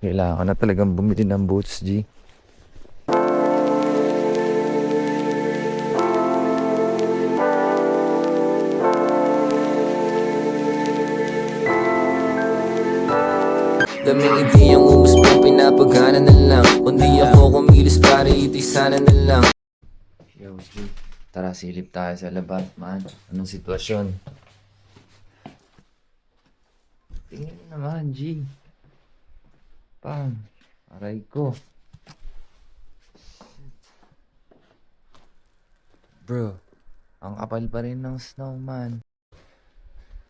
Kailangan ko na talagang bumili ng boots, G. Daming ideyang umusbong, pinapagana na lang. Kundi ako kumilos para ito'y sana na lang. Yo, G. Tara, silip tayo sa labat, man. Anong sitwasyon? Tingnan mo naman, G. Pang. Aray ko. Bro, ang kapal pa rin ng snow, man.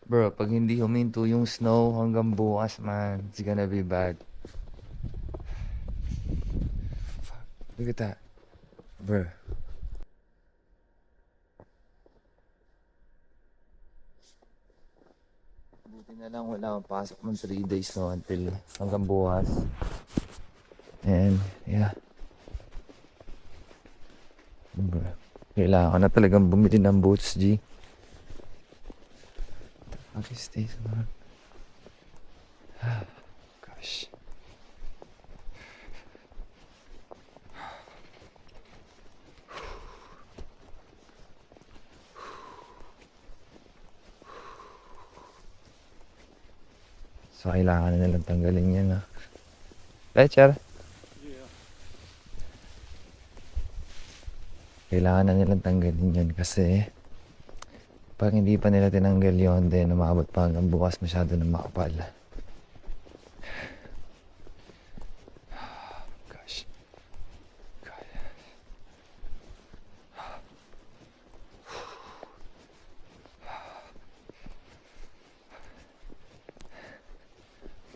Bro, pag hindi huminto yung snow hanggang bukas, man, it's gonna be bad. Fuck. Look at that. Bro. Buti na lang wala akong pasok ng 3 days, no, until hanggang bukas. And, yeah. Bro. Kailangan ko na talagang bumili ng boots, G. What the fuck is this, man? Gosh. So, kailangan na nilang tanggalin yan, ha? Lecher? Kailangan na nilang tanggalin yun kasi pag hindi pa nila tinanggal yun, then umabot pa hanggang bukas, masyado na makapal. Gosh. God.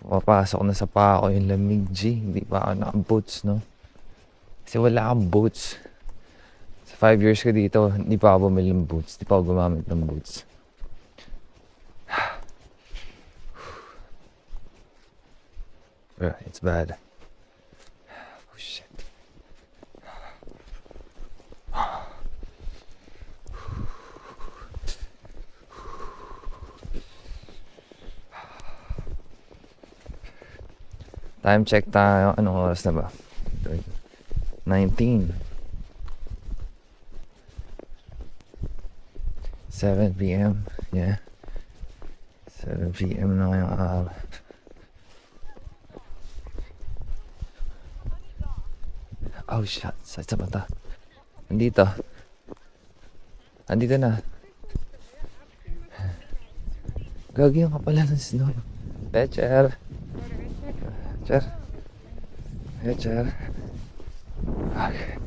Pumapasok na sa paa ko yung lamig, G. Hindi pa ako naka-boots, no? Kasi wala akong boots. 5 years ko dito, hindi pa ako bumili ng boots. Hindi pa ako gumamit ng boots. Bro, it's bad. Oh, shit. Time check tayo. Anong oras na ba? 19. 7 p.m. Yeah. 7 p.m. na ngayong araw. Oh shit. Sa mata. Andito. Andito na. Gagi yung kapala ng snow. Lecher. Lecher. Lecher. Okay.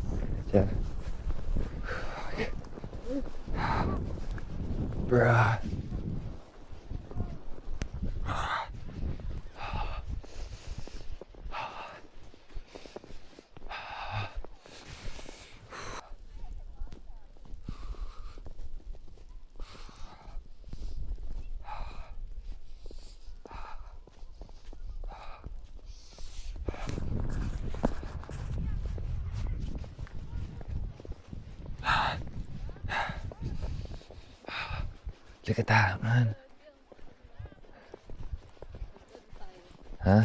Lecher. Bruh. Look at that, man. Ha?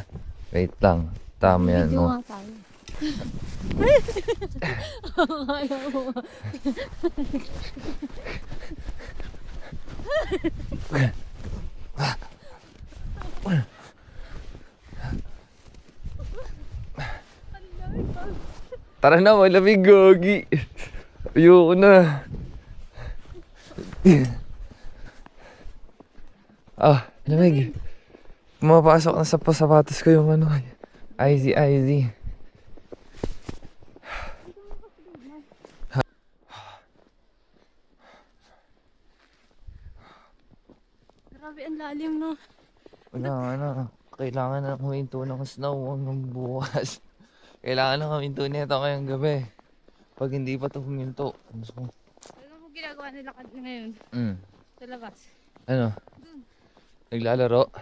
Wait lang. Tama yan, Video no? nga tayo. Akala mo. Tara na, malamig, gogi. Ayoko na. Ah, lamig. Pumapasok na sa sapatos ko yung ano. IZ. Grabe, ang lalim, no? Kailangan na huminto ng snow hanggang bukas. Kailangan na huminto nito ngayong gabi. Pag hindi pa ito huminto. Ano mo ginagawa nila ngayon? Sa labas. Ano? Naglalaro?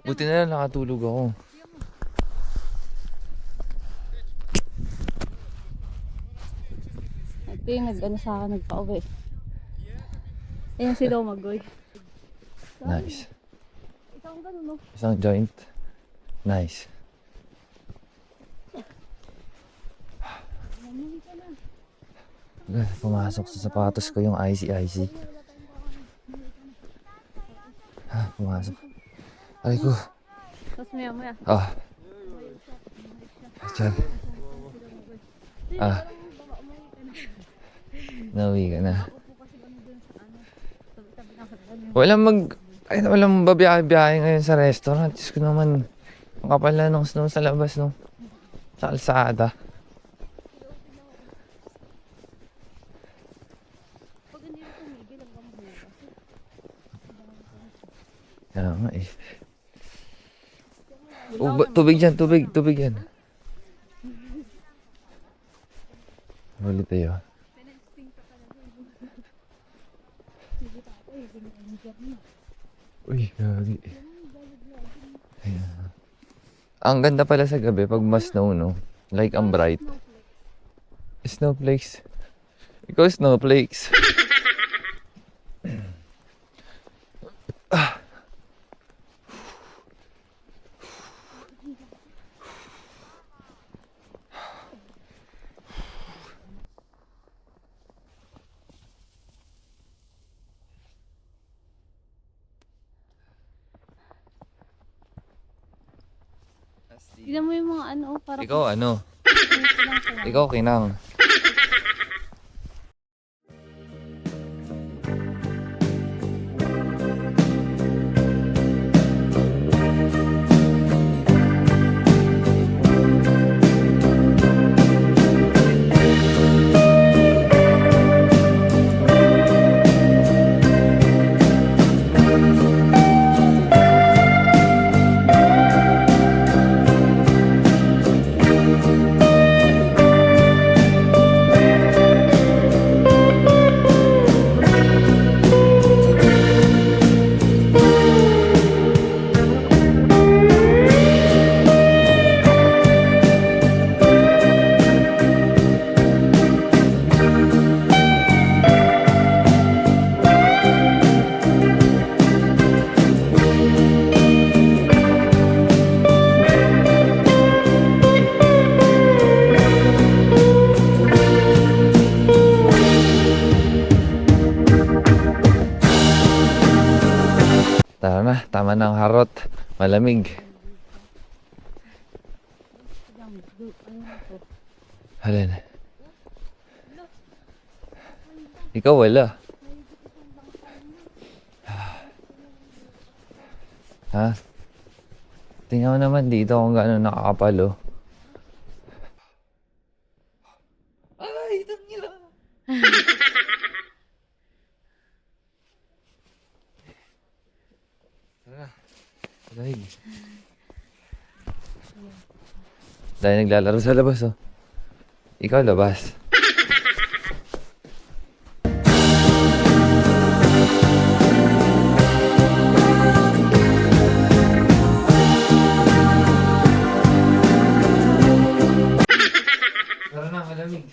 Buti na lang nakatulog ako. Ito yung nag-ano sa akin, nagpa-uwi. Ayan si Domagoy. Nice. Isang ganun, no? Isang joint. Nice. Pumasok sa sapatos ko yung IC. Pumasok. Aray ko. Tapos maya. Diyan. Nauwi ka na. Walang babiyahe ngayon sa restaurant. Diyos ko naman. Ang kapal na nung snow sa labas, no? Sa kalsada. Kaya nga eh. Tubig dyan, tubig yan. Huli tayo. Uy, gagi. Ayan. Ang ganda pala sa gabi pag mas snow, no? Like ang bright. Snowflakes. Ikaw snowflakes. Tignan mo yung mga ano, parang... Ikaw ano? Ikaw kinang. Tara na, tama na ang harot. Malamig. Halin. Ikaw wala. Ha? Tingnan mo naman dito kung gaano nakakapal, oh. Ay, tangina. Tara. Dahil. Dahil naglalaro sa labas, oh. Ikaw labas. Tara na, malamig.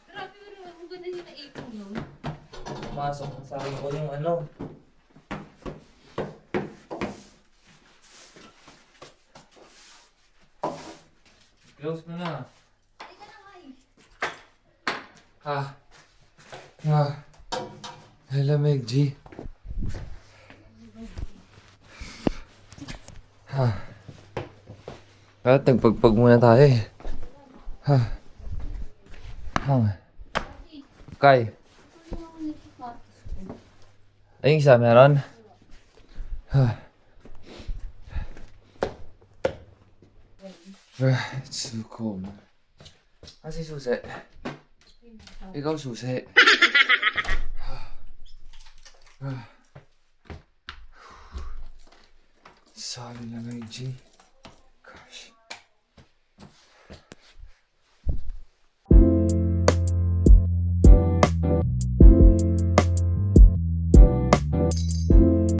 Grabe mo naman, ang ganda niya na ipon yun. Pasok sa akin ko yung ano. Close mo na. Lamig, G. At nagpagpag muna tayo eh. Kay. Ay, yung isa meron? It's so cold. Kasi susi. Ikaw susi. Sorry na, G.